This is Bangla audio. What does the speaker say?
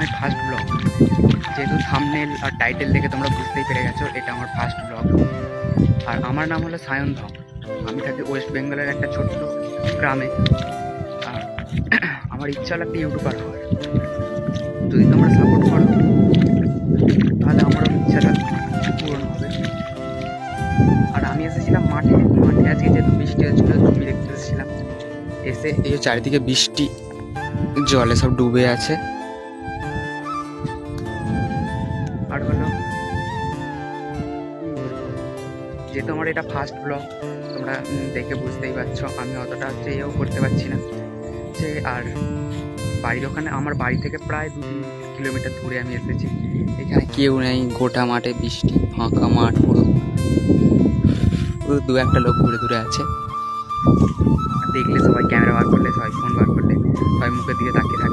My first blog. যেহেতু থাম্বনেল আর টাইটেল দেখে তোমরা বুঝতেই পেরে গেছো এটা আমার ফার্স্ট ব্লগ। আর আমার নাম হলো সায়ন ধং। আমি থাকি ওয়েস্ট বেঙ্গলের একটা ছোট্ট গ্রামে। আর আমার ইচ্ছা হলো একটা ইউটিউবার হওয়ার। যদি তোমরা সাপোর্ট করো তাহলে আমারও ইচ্ছাটা পূরণ হবে। আর আমি এসেছিলাম মাঠে আজকে যেহেতু বৃষ্টি হচ্ছিল জমি দেখতে এসেছিলাম। এসে এই চারিদিকে বৃষ্টি, জলে সব ডুবে আছে। আর হলো যেহেতু আমার এটা ফার্স্ট ব্লগ, তোমরা দেখে বুঝতেই পারছো আমি অতটা ইয়েও করতে পারছি না যে। আর বাড়ির ওখানে আমার বাড়ি থেকে প্রায় 2-3 কিলোমিটার দূরে আমি এসেছি। এখানে কেউ নেই, গোটা মাঠে বৃষ্টি, ফাঁকা মাঠ পুরো। দু একটা লোক ঘুরে ঘুরে আছে। দেখলে সবাই ক্যামেরা বার করলে, সবাই ফোন বার করলে, সবাই মুখের দিকে তাকিয়ে থাকে।